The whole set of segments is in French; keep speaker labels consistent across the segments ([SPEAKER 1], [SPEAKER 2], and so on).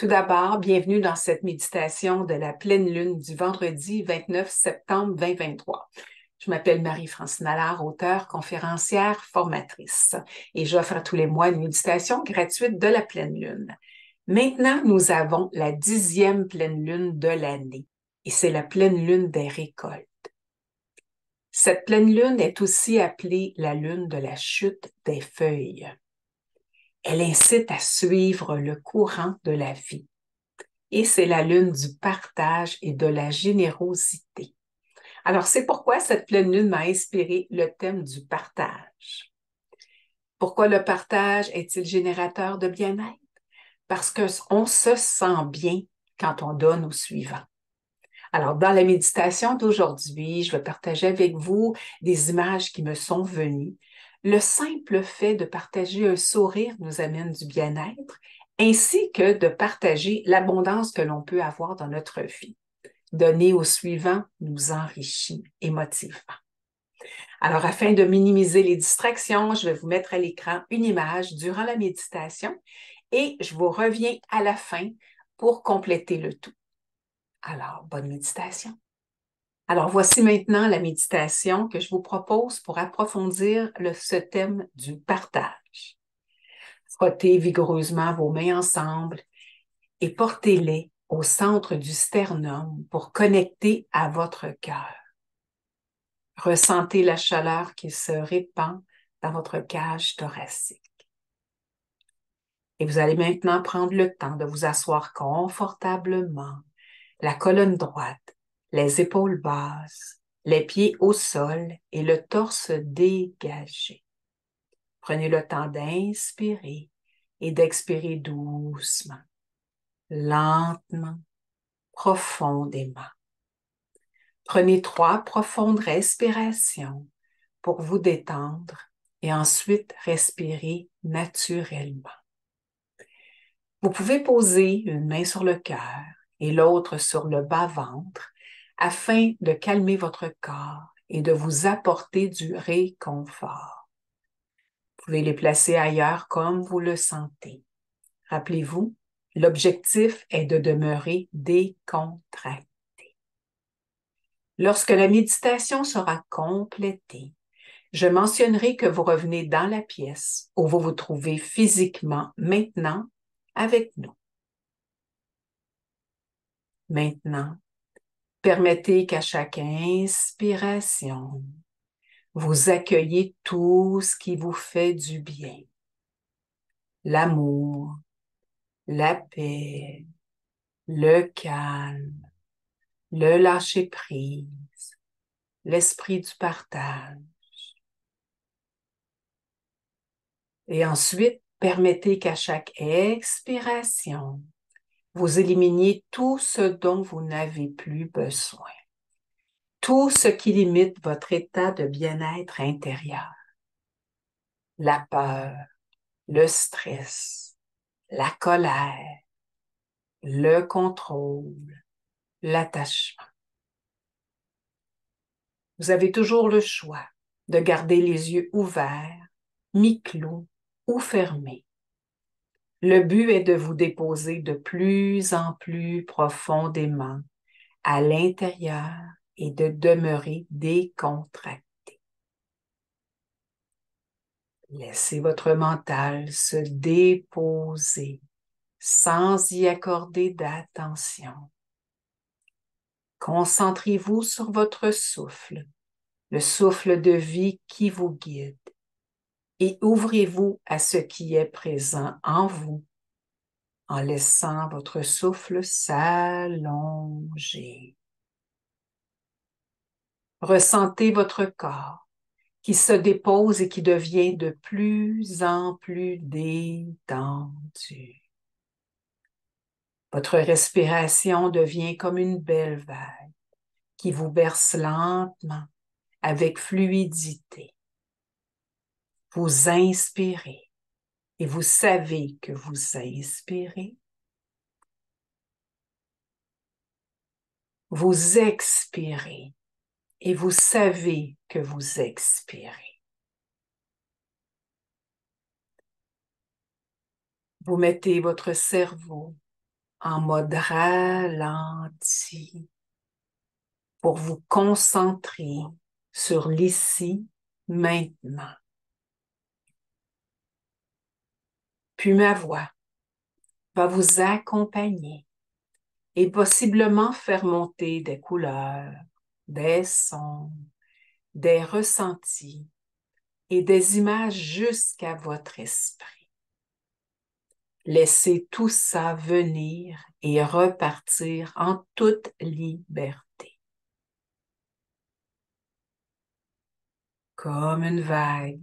[SPEAKER 1] Tout d'abord, bienvenue dans cette méditation de la pleine lune du vendredi 29 septembre 2023. Je m'appelle Marie-Francine Allard, auteure, conférencière, formatrice, et j'offre à tous les mois une méditation gratuite de la pleine lune. Maintenant, nous avons la 10e pleine lune de l'année, et c'est la pleine lune des récoltes. Cette pleine lune est aussi appelée la lune de la chute des feuilles. Elle incite à suivre le courant de la vie. Et c'est la lune du partage et de la générosité. Alors, c'est pourquoi cette pleine lune m'a inspiré le thème du partage. Pourquoi le partage est-il générateur de bien-être? Parce qu'on se sent bien quand on donne au suivant. Alors, dans la méditation d'aujourd'hui, je vais partager avec vous des images qui me sont venues. Le simple fait de partager un sourire nous amène du bien-être, ainsi que de partager l'abondance que l'on peut avoir dans notre vie. Donner au suivant nous enrichit émotivement. Alors, afin de minimiser les distractions, je vais vous mettre à l'écran une image durant la méditation et je vous reviens à la fin pour compléter le tout. Alors, bonne méditation. Alors, voici maintenant la méditation que je vous propose pour approfondir ce thème du partage. Frottez vigoureusement vos mains ensemble et portez-les au centre du sternum pour connecter à votre cœur. Ressentez la chaleur qui se répand dans votre cage thoracique. Et vous allez maintenant prendre le temps de vous asseoir confortablement, la colonne droite, les épaules basses, les pieds au sol et le torse dégagé. Prenez le temps d'inspirer et d'expirer doucement, lentement, profondément. Prenez 3 profondes respirations pour vous détendre et ensuite respirez naturellement. Vous pouvez poser une main sur le cœur et l'autre sur le bas-ventre afin de calmer votre corps et de vous apporter du réconfort. Vous pouvez les placer ailleurs comme vous le sentez. Rappelez-vous, l'objectif est de demeurer décontracté. Lorsque la méditation sera complétée, je mentionnerai que vous revenez dans la pièce où vous vous trouvez physiquement maintenant avec nous. Maintenant, permettez qu'à chaque inspiration, vous accueillez tout ce qui vous fait du bien. L'amour, la paix, le calme, le lâcher-prise, l'esprit du partage. Et ensuite, permettez qu'à chaque expiration, vous éliminiez tout ce dont vous n'avez plus besoin. Tout ce qui limite votre état de bien-être intérieur. La peur, le stress, la colère, le contrôle, l'attachement. Vous avez toujours le choix de garder les yeux ouverts, mi-clos ou fermés. Le but est de vous déposer de plus en plus profondément à l'intérieur et de demeurer décontracté. Laissez votre mental se déposer sans y accorder d'attention. Concentrez-vous sur votre souffle, le souffle de vie qui vous guide, et ouvrez-vous à ce qui est présent en vous en laissant votre souffle s'allonger. Ressentez votre corps qui se dépose et qui devient de plus en plus détendu. Votre respiration devient comme une belle vague qui vous berce lentement avec fluidité. Vous inspirez et vous savez que vous inspirez. Vous expirez et vous savez que vous expirez. Vous mettez votre cerveau en mode ralenti pour vous concentrer sur l'ici, maintenant. Puis ma voix va vous accompagner et possiblement faire monter des couleurs, des sons, des ressentis et des images jusqu'à votre esprit. Laissez tout ça venir et repartir en toute liberté. Comme une vague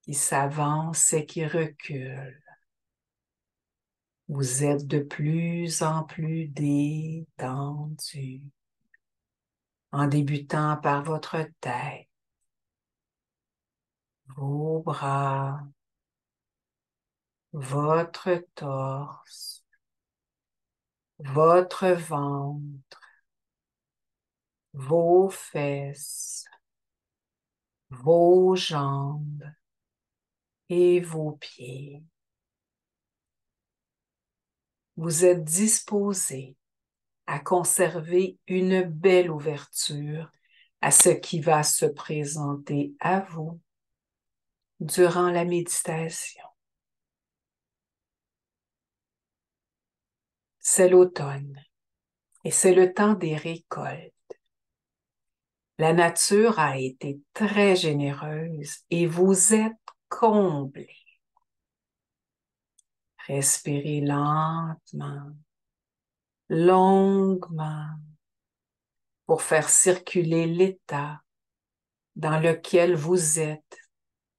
[SPEAKER 1] qui s'avance et qui recule. Vous êtes de plus en plus détendu, en débutant par votre tête, vos bras, votre torse, votre ventre, vos fesses, vos jambes et vos pieds. Vous êtes disposé à conserver une belle ouverture à ce qui va se présenter à vous durant la méditation. C'est l'automne et c'est le temps des récoltes. La nature a été très généreuse et vous êtes comblés. Respirez lentement, longuement, pour faire circuler l'état dans lequel vous êtes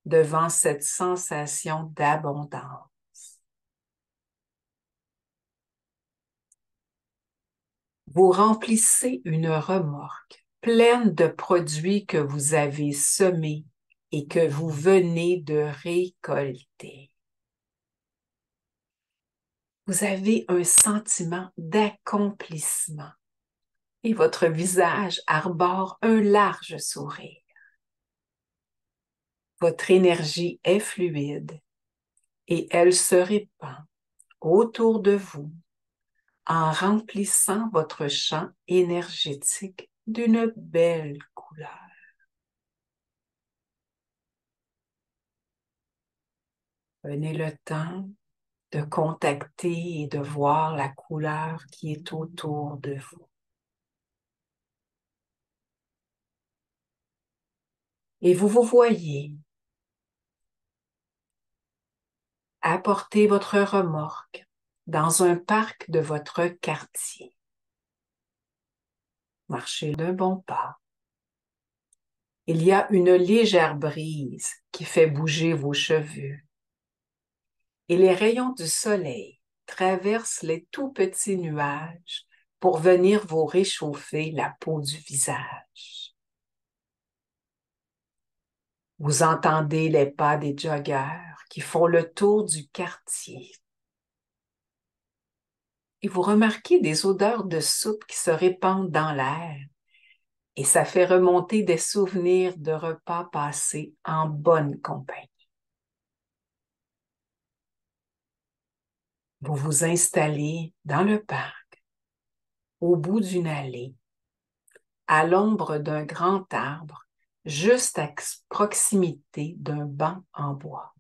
[SPEAKER 1] devant cette sensation d'abondance. Vous remplissez une remorque pleine de produits que vous avez semés et que vous venez de récolter. Vous avez un sentiment d'accomplissement et votre visage arbore un large sourire. Votre énergie est fluide et elle se répand autour de vous en remplissant votre champ énergétique d'une belle couleur. Prenez le temps de contacter et de voir la couleur qui est autour de vous. Et vous vous voyez apporter votre remorque dans un parc de votre quartier. Marchez d'un bon pas. Il y a une légère brise qui fait bouger vos cheveux. Et les rayons du soleil traversent les tout petits nuages pour venir vous réchauffer la peau du visage. Vous entendez les pas des joggeurs qui font le tour du quartier. Et vous remarquez des odeurs de soupe qui se répandent dans l'air. Et ça fait remonter des souvenirs de repas passés en bonne compagnie. Vous vous installez dans le parc, au bout d'une allée, à l'ombre d'un grand arbre, juste à proximité d'un banc en bois.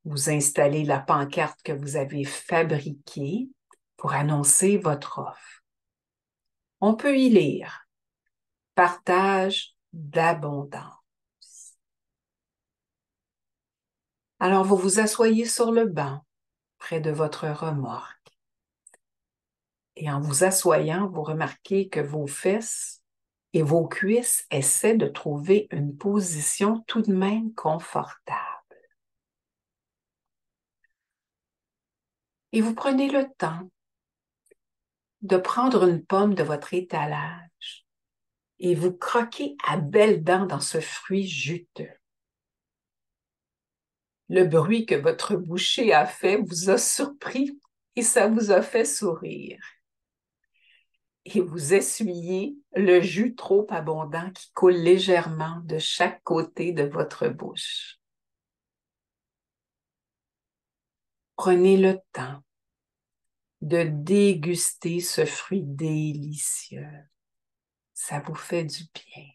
[SPEAKER 1] Vous installez la pancarte que vous avez fabriquée pour annoncer votre offre. On peut y lire « Partage d'abondance ». Alors, vous vous asseyez sur le banc, près de votre remorque. Et en vous assoyant, vous remarquez que vos fesses et vos cuisses essaient de trouver une position tout de même confortable. Et vous prenez le temps de prendre une pomme de votre étalage et vous croquez à belles dents dans ce fruit juteux. Le bruit que votre bouchée a fait vous a surpris et ça vous a fait sourire. Et vous essuyez le jus trop abondant qui coule légèrement de chaque côté de votre bouche. Prenez le temps de déguster ce fruit délicieux. Ça vous fait du bien.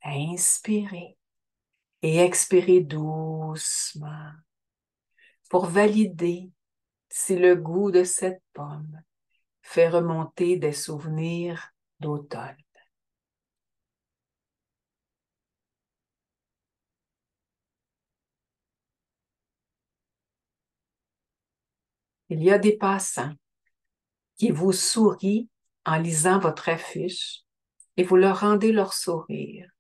[SPEAKER 1] Inspirez et expirez doucement pour valider si le goût de cette pomme fait remonter des souvenirs d'automne. Il y a des passants qui vous sourient en lisant votre affiche et vous leur rendez leur sourire.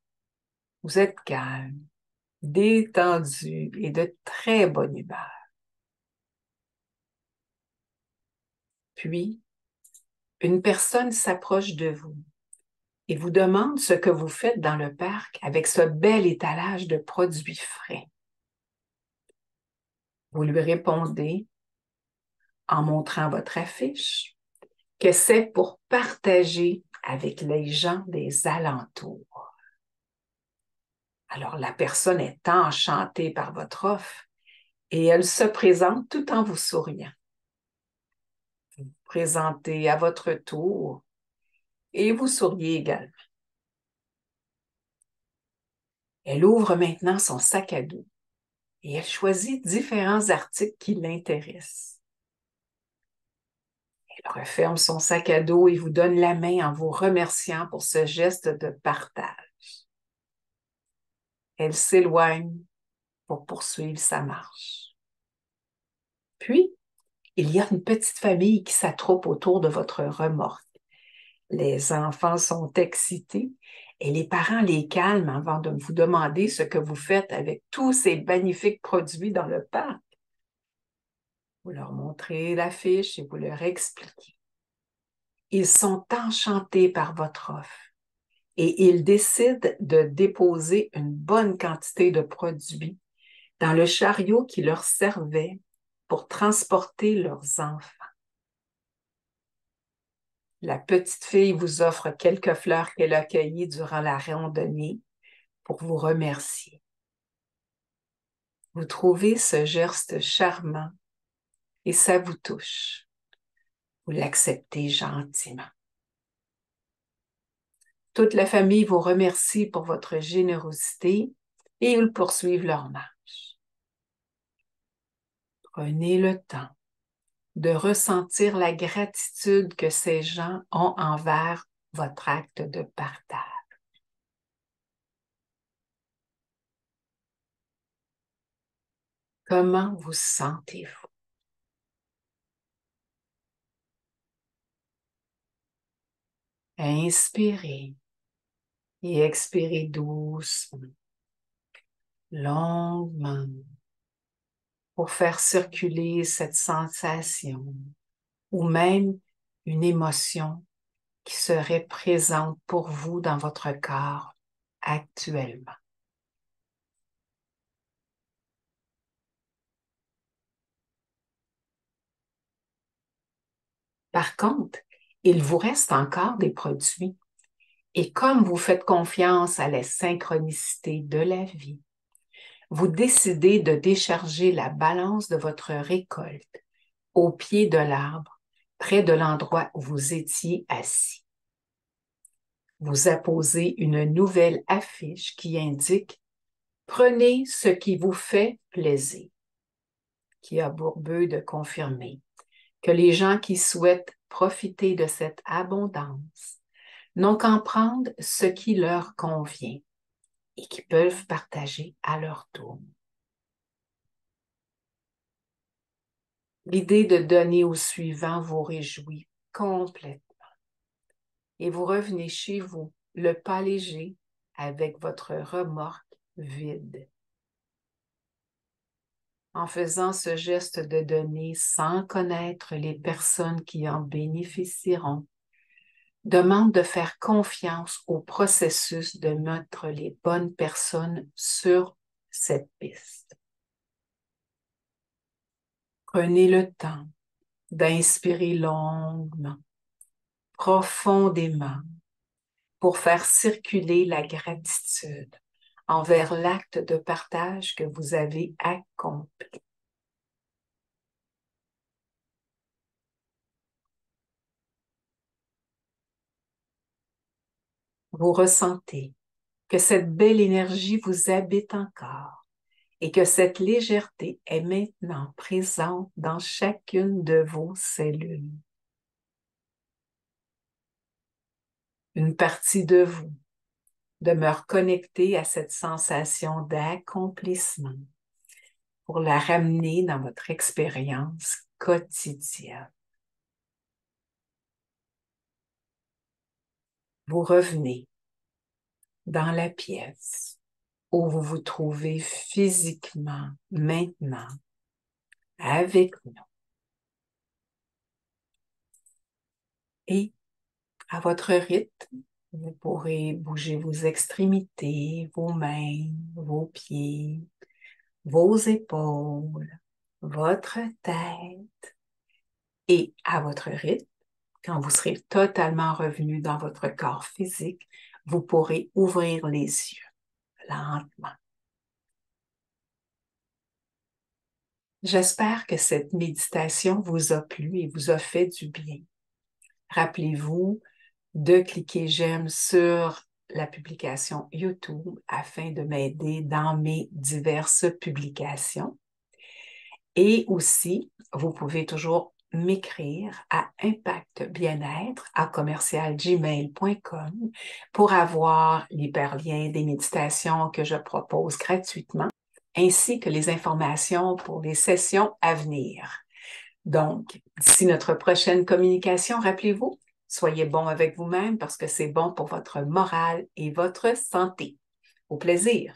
[SPEAKER 1] Vous êtes calme, détendu et de très bonne humeur. Puis, une personne s'approche de vous et vous demande ce que vous faites dans le parc avec ce bel étalage de produits frais. Vous lui répondez en montrant votre affiche que c'est pour partager avec les gens des alentours. Alors la personne est enchantée par votre offre et elle se présente tout en vous souriant. Vous vous présentez à votre tour et vous souriez également. Elle ouvre maintenant son sac à dos et elle choisit différents articles qui l'intéressent. Elle referme son sac à dos et vous donne la main en vous remerciant pour ce geste de partage. Elle s'éloigne pour poursuivre sa marche. Puis, il y a une petite famille qui s'attroupe autour de votre remorque. Les enfants sont excités et les parents les calment avant de vous demander ce que vous faites avec tous ces magnifiques produits dans le parc. Vous leur montrez l'affiche et vous leur expliquez. Ils sont enchantés par votre offre et ils décident de déposer une bonne quantité de produits dans le chariot qui leur servait pour transporter leurs enfants. La petite fille vous offre quelques fleurs qu'elle a cueillies durant la randonnée pour vous remercier. Vous trouvez ce geste charmant et ça vous touche. Vous l'acceptez gentiment. Toute la famille vous remercie pour votre générosité et ils poursuivent leur marche. Prenez le temps de ressentir la gratitude que ces gens ont envers votre acte de partage. Comment vous sentez-vous? Inspirez et expirez doucement, longuement, pour faire circuler cette sensation ou même une émotion qui serait présente pour vous dans votre corps actuellement. Par contre, il vous reste encore des produits et comme vous faites confiance à la synchronicité de la vie, vous décidez de décharger la balance de votre récolte au pied de l'arbre, près de l'endroit où vous étiez assis. Vous apposez une nouvelle affiche qui indique « Prenez ce qui vous fait plaisir », qui a pour but de confirmer que les gens qui souhaitent profiter de cette abondance n'ont qu'à prendre ce qui leur convient et qui peuvent partager à leur tour. L'idée de donner au suivant vous réjouit complètement et vous revenez chez vous, le pas léger, avec votre remorque vide. En faisant ce geste de donner sans connaître les personnes qui en bénéficieront, demande de faire confiance au processus de mettre les bonnes personnes sur cette piste. Prenez le temps d'inspirer longuement, profondément, pour faire circuler la gratitude envers l'acte de partage que vous avez accompli. vous ressentez que cette belle énergie vous habite encore et que cette légèreté est maintenant présente dans chacune de vos cellules. Une partie de vous demeure connectée à cette sensation d'accomplissement pour la ramener dans votre expérience quotidienne. Vous revenez dans la pièce où vous vous trouvez physiquement maintenant avec nous. Et à votre rythme, vous pourrez bouger vos extrémités, vos mains, vos pieds, vos épaules, votre tête. Et à votre rythme, quand vous serez totalement revenu dans votre corps physique, vous pourrez ouvrir les yeux lentement. J'espère que cette méditation vous a plu et vous a fait du bien. Rappelez-vous de cliquer j'aime sur la publication YouTube afin de m'aider dans mes diverses publications. Et aussi, vous pouvez toujours m'écrire à impactbienêtre@commercialgmail.com pour avoir l'hyperlien des méditations que je propose gratuitement, ainsi que les informations pour les sessions à venir. Donc, d'ici notre prochaine communication, rappelez-vous, soyez bon avec vous-même parce que c'est bon pour votre morale et votre santé. Au plaisir!